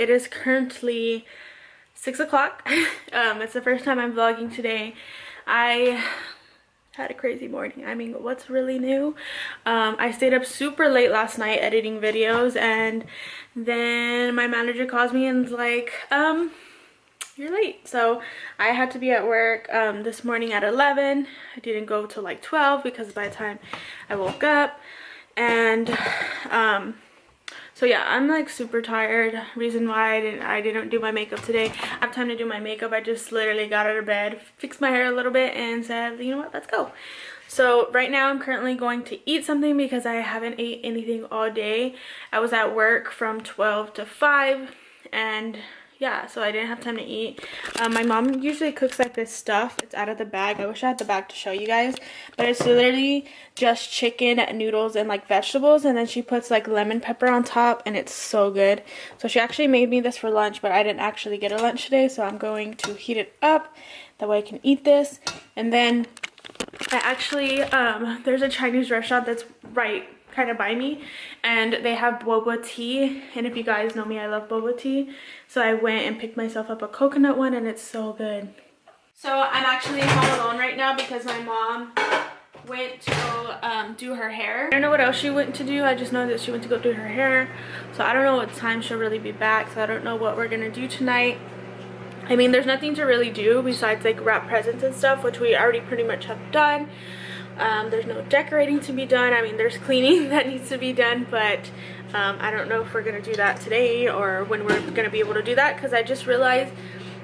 it is currently 6 o'clock. It's the first time I'm vlogging today. I had a crazy morning. I mean, what's really new? I stayed up super late last night editing videos, and then my manager calls me and is like, you're late. So I had to be at work this morning at 11. I didn't go till like 12 because by the time I woke up, and so yeah, I'm like super tired. Reason why I didn't do my makeup today. I have time to do my makeup. I just literally got out of bed, fixed my hair a little bit, and said, you know what, let's go. So right now I'm currently going to eat something because I haven't ate anything all day. I was at work from 12 to 5, and yeah, so I didn't have time to eat. My mom usually cooks like this stuff. It's out of the bag. I wish I had the bag to show you guys, but it's literally just chicken, noodles, and like vegetables, and then she puts like lemon pepper on top, and it's so good. So she actually made me this for lunch, but I didn't actually get a lunch today, so I'm going to heat it up. That way I can eat this. And then I actually, there's a Chinese restaurant that's right kind of by me, and they have boba tea, and if you guys know me, I love boba tea. So I went and picked myself up a coconut one, and it's so good. So I'm actually home alone right now because my mom went to go do her hair. I don't know what else she went to do. I just know that she went to go do her hair, so I don't know what time she'll really be back. So I don't know what we're gonna do tonight. I mean, there's nothing to really do besides like wrap presents and stuff, which we already pretty much have done. There's no decorating to be done. I mean, there's cleaning that needs to be done, but I don't know if we're gonna do that today or when we're gonna be able to do that, because I just realized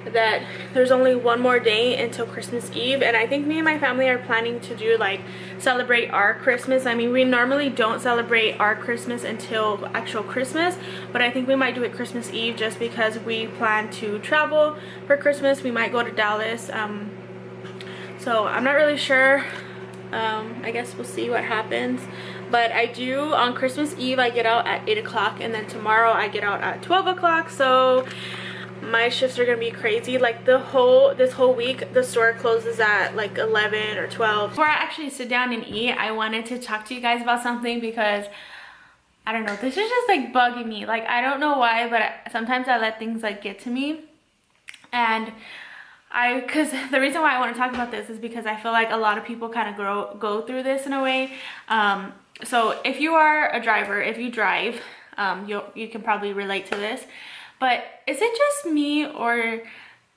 that there's only one more day until Christmas Eve, and I think me and my family are planning to do like celebrate our Christmas. I mean, we normally don't celebrate our Christmas until actual Christmas, but I think we might do it Christmas Eve just because we plan to travel for Christmas. We might go to Dallas, so I'm not really sure. I guess we'll see what happens. But I do, on Christmas Eve I get out at 8 o'clock, and then tomorrow I get out at 12 o'clock. So my shifts are gonna be crazy. Like this whole week the store closes at like 11 or 12. Before I actually sit down and eat, I wanted to talk to you guys about something, because I don't know, this is just like bugging me. Like, I don't know why, but sometimes I let things like get to me. And because the reason why I want to talk about this is because I feel like a lot of people kind of go through this in a way. So if you are a driver, if you drive, you can probably relate to this. But is it just me, or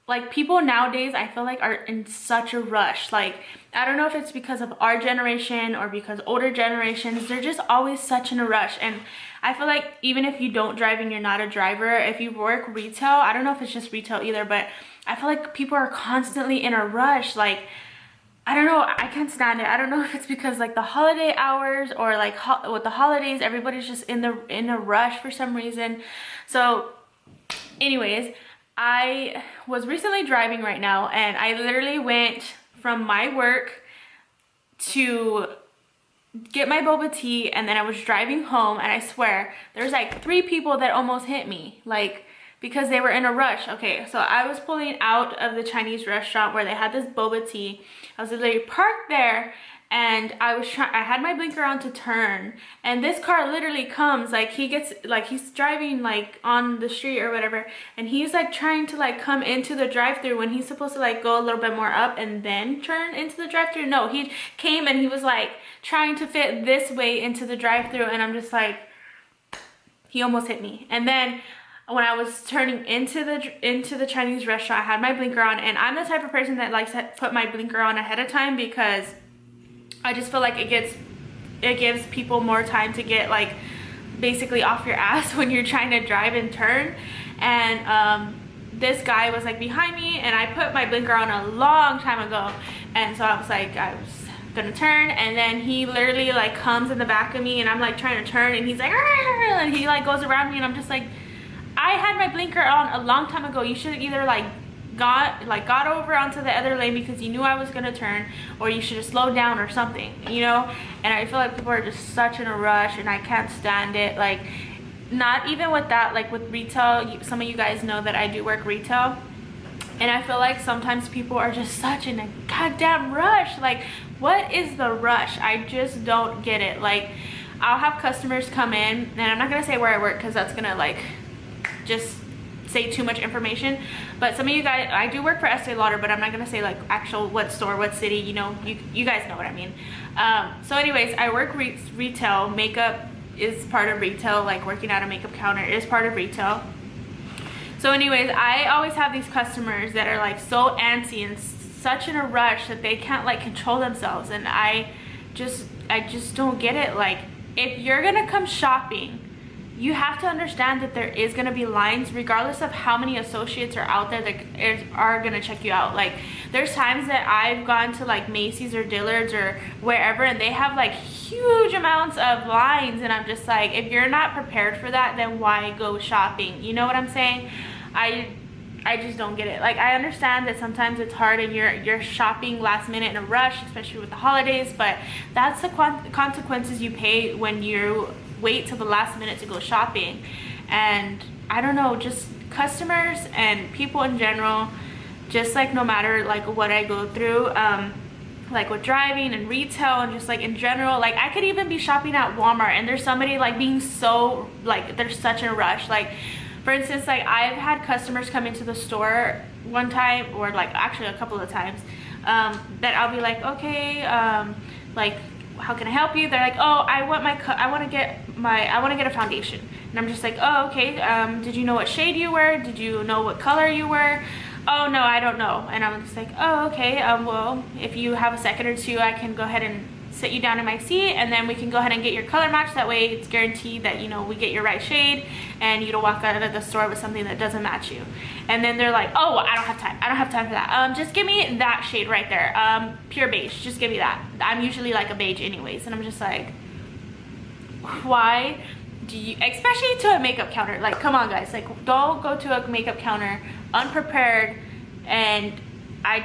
like people nowadays I feel like are in such a rush? Like, I don't know if it's because of our generation or because older generations, they're just always such in a rush. And I feel like even if you don't drive and you're not a driver, if you work retail, I don't know if it's just retail either, but I feel like people are constantly in a rush. Like, I don't know, I can't stand it. I don't know if it's because like the holiday hours, or like with the holidays everybody's just in a rush for some reason. So anyways, I was recently driving right now, and I literally went from my work to get my boba tea, and then I was driving home, and I swear there's like 3 people that almost hit me, like, because they were in a rush. Okay, so I was pulling out of the Chinese restaurant where they had this boba tea. I was literally parked there, and I had my blinker on to turn, and this car literally comes, like, he's driving like on the street or whatever, and he's like trying to like come into the drive-thru when he's supposed to like go a little bit more up and then turn into the drive-thru. No, he came and he was like trying to fit this way into the drive-thru, and I'm just like, he almost hit me. And then when I was turning into the Chinese restaurant, I had my blinker on, and I'm the type of person that likes to put my blinker on ahead of time, because I just feel like it gives people more time to get like basically off your ass when you're trying to drive and turn. And this guy was like behind me, and I put my blinker on a long time ago, and so I was like, I was gonna turn, and then he literally like comes in the back of me, and I'm like trying to turn, and he's like, argh! And he like goes around me, and I'm just like, I had my blinker on a long time ago. You should have either like got over onto the other lane because you knew I was gonna turn, or you should have slowed down or something, you know? And I feel like people are just such in a rush, and I can't stand it. Like, not even with that, like with retail, some of you guys know that I do work retail, and I feel like sometimes people are just such in a goddamn rush. Like, what is the rush? I just don't get it. Like, I'll have customers come in, and I'm not gonna say where I work because that's gonna like just say too much information. But some of you guys, I do work for Estee Lauder, but I'm not gonna say like actual what store, what city, you know, you guys know what I mean. So anyways, I work retail. Makeup is part of retail, like working at a makeup counter is part of retail. So anyways, I always have these customers that are like so antsy and such in a rush that they can't like control themselves, and I just don't get it. Like, if you're gonna come shopping, you have to understand that there is gonna be lines regardless of how many associates are out there that are gonna check you out. Like, there's times that I've gone to like Macy's or Dillard's or wherever, and they have like huge amounts of lines, and I'm just like, if you're not prepared for that, then why go shopping? You know what I'm saying? I just don't get it. Like, I understand that sometimes it's hard and you're shopping last minute in a rush, especially with the holidays, but that's the consequences you pay when you wait till the last minute to go shopping. And I don't know, just customers and people in general, just like no matter like what I go through, like with driving and retail and just like in general, like I could even be shopping at Walmart and there's somebody like being so like they're such in a rush. Like, for instance, like I've had customers come into the store one time, or like actually a couple of times, that I'll be like, okay, like, how can I help you? They're like, oh, I want to get a foundation. And I'm just like, oh, okay, did you know what shade you were? Did you know what color you were? Oh no, I don't know. And I'm just like, oh, okay, well, if you have a second or two, I can go ahead and sit you down in my seat, and then we can go ahead and get your color match. That way it's guaranteed that, you know, we get your right shade and you don't walk out of the store with something that doesn't match you. And then they're like, oh, I don't have time for that. Just give me that shade right there, pure beige, just give me that. I'm usually like a beige anyways. And I'm just like, why do you, especially to a makeup counter, like, come on guys, like, don't go to a makeup counter unprepared. And I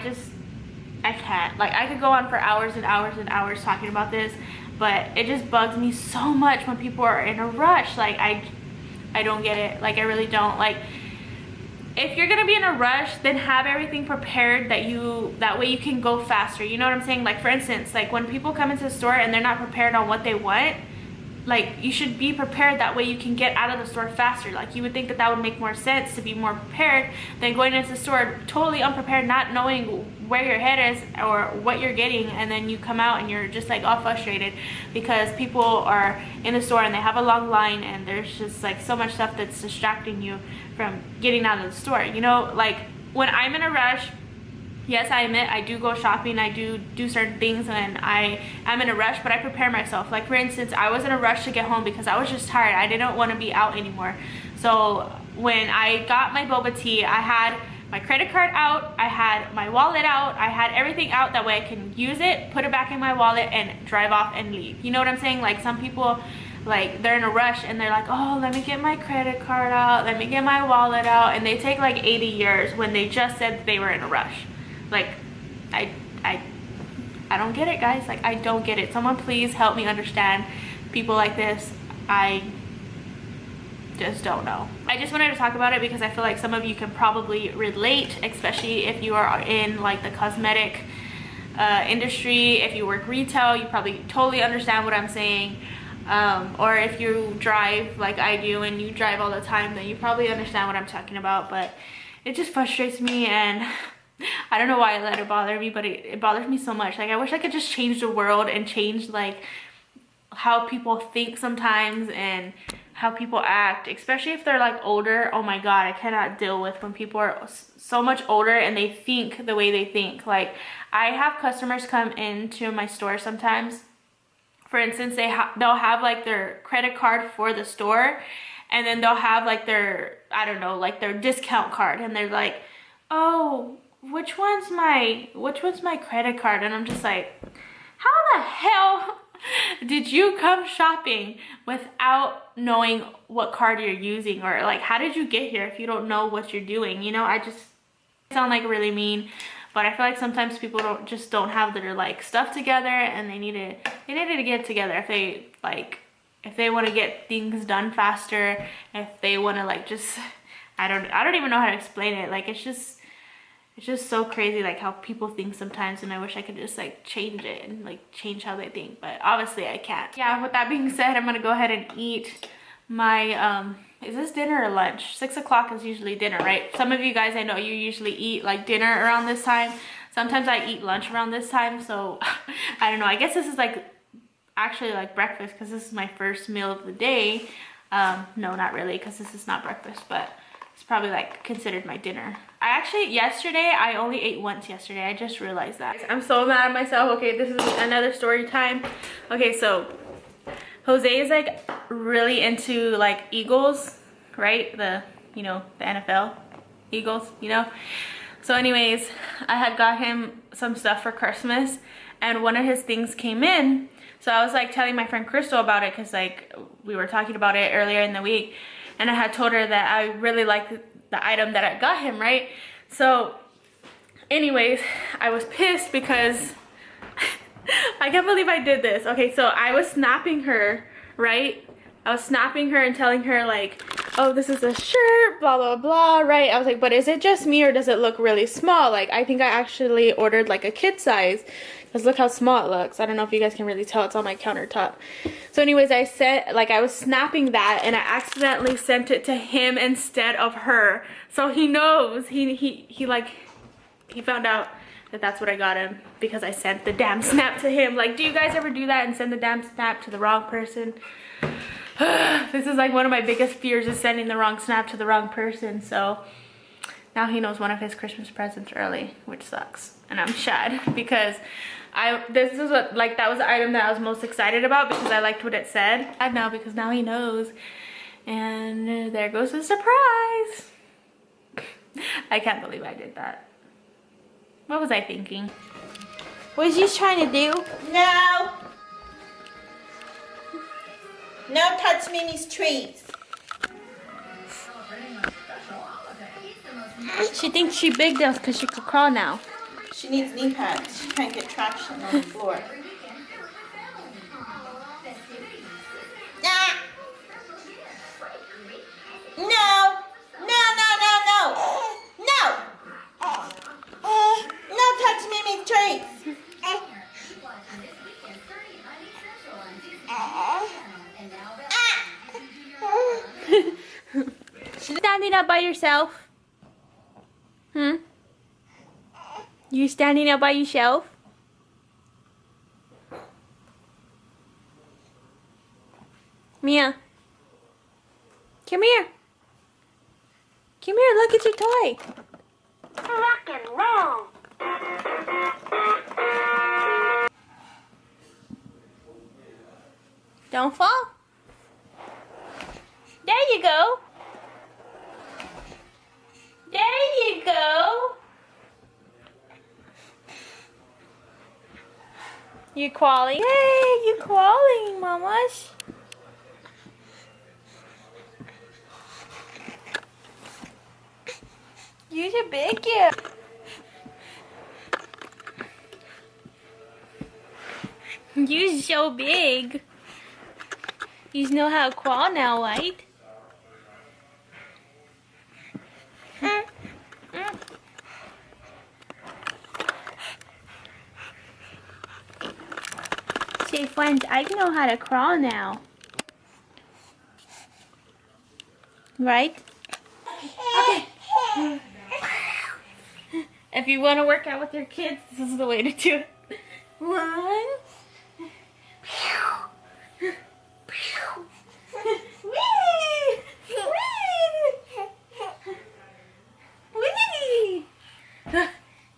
can't. Like, I could go on for hours and hours and hours talking about this, but it just bugs me so much when people are in a rush. Like, I don't get it. Like, I really don't. Like, if you're gonna be in a rush, then have everything prepared that way you can go faster. You know what I'm saying? Like, for instance, like when people come into the store and they're not prepared on what they want, like, you should be prepared. That way you can get out of the store faster. Like, you would think that would make more sense, to be more prepared than going into the store totally unprepared, not knowing where your head is or what you're getting, and then you come out and you're just like all frustrated because people are in the store and they have a long line and there's just like so much stuff that's distracting you from getting out of the store. You know, like when I'm in a rush, yes, I admit I do go shopping, I do certain things when I am in a rush, but I prepare myself. Like, for instance, I was in a rush to get home because I was just tired. I didn't want to be out anymore. So when I got my boba tea, I had my credit card out, I had my wallet out, I had everything out, that way I can use it, put it back in my wallet, and drive off and leave. You know what I'm saying? Like, some people, like, they're in a rush and they're like, oh, let me get my credit card out, let me get my wallet out, and they take like 80 years when they just said that they were in a rush. Like, I don't get it, guys. Like, I don't get it. Someone please help me understand people like this. I just don't know. I just wanted to talk about it because I feel like some of you can probably relate, especially if you are in like the cosmetic industry. If you work retail, you probably totally understand what I'm saying. Or if you drive like I do and you drive all the time, then you probably understand what I'm talking about. But it just frustrates me, and I don't know why I let it bother me, but it bothers me so much. Like, I wish I could just change the world and change like how people think sometimes and how people act, especially if they're like older. Oh my god, I cannot deal with when people are so much older and they think the way they think. Like, I have customers come into my store sometimes. For instance, they'll have like their credit card for the store, and then they'll have like their, I don't know, like their discount card, and they're like, oh, which one's my credit card? And I'm just like, how the hell did you come shopping without knowing what card you're using? Or like, how did you get here if you don't know what you're doing? You know, I just sound like really mean, but I feel like sometimes people don't have their like stuff together, and they needed to get it together if they want to get things done faster, if they want to like just, I don't even know how to explain it. Like, it's just so crazy, like how people think sometimes, and I wish I could just like change it and like change how they think, but obviously I can't. Yeah, with that being said, I'm gonna go ahead and eat my is this dinner or lunch? 6 o'clock is usually dinner, right? Some of you guys, I know you usually eat like dinner around this time. Sometimes I eat lunch around this time, so I don't know. I guess this is like actually like breakfast because this is my first meal of the day. No, not really, because this is not breakfast, but it's probably like considered my dinner. I actually, yesterday, I only ate once yesterday. I just realized that. I'm so mad at myself. Okay, this is another story time. Okay, so Jose is like really into like Eagles, right? The, you know, the NFL Eagles, you know? So anyways, I had got him some stuff for Christmas and one of his things came in. So I was like telling my friend Crystal about it because like we were talking about it earlier in the week, and I had told her that I really liked the item that I got him, right? So anyways, I was pissed because I can't believe I did this. Okay, so I was snapping her, right? I was snapping her and telling her like, oh, this is a shirt, blah, blah, blah, right? I was like, but is it just me or does it look really small? Like, I think I actually ordered like a kid size. Because look how small it looks. I don't know if you guys can really tell. It's on my countertop. So anyways, I was snapping that and I accidentally sent it to him instead of her. So he knows. He found out that that's what I got him because I sent the damn snap to him. Like, do you guys ever do that and send the damn snap to the wrong person? This is like one of my biggest fears, is sending the wrong snap to the wrong person. So now he knows one of his Christmas presents early, which sucks. And I'm sad because this is what, like, that was the item that I was most excited about because I liked what it said. I know, because now he knows. And there goes the surprise. I can't believe I did that. What was I thinking? What was you trying to do? No. No touch Mimi's treats. She thinks she big now because she could crawl now. She needs knee pads. She can't get traction on the floor. Ah. No. No, no, no, no. No. No touch Mimi's treats. Standing up by yourself? Hmm? You standing up by yourself? Mia. Come here. Come here, look at your toy. Rock and roll. Don't fall. There you go. There you go. You're crawling. Yay, you're crawling, mamas. You're a big girl. You're so big. You know how to crawl now, right? Say, friends, I know how to crawl now. Right? Okay. If you want to work out with your kids, this is the way to do it. 1.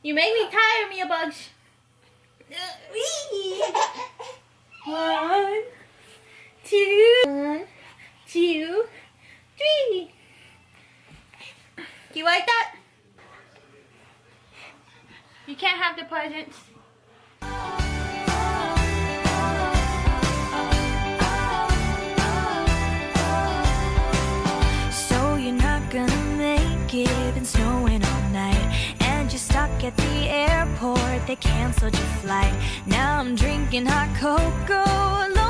You make me tired, Mia Bugs. 1, 2, 1, 2, 3. Do you like that? You can't have the presents. So you're not gonna make it, been snowing all night, and you're stuck at the airport, they canceled your flight. Now I'm drinking hot cocoa alone.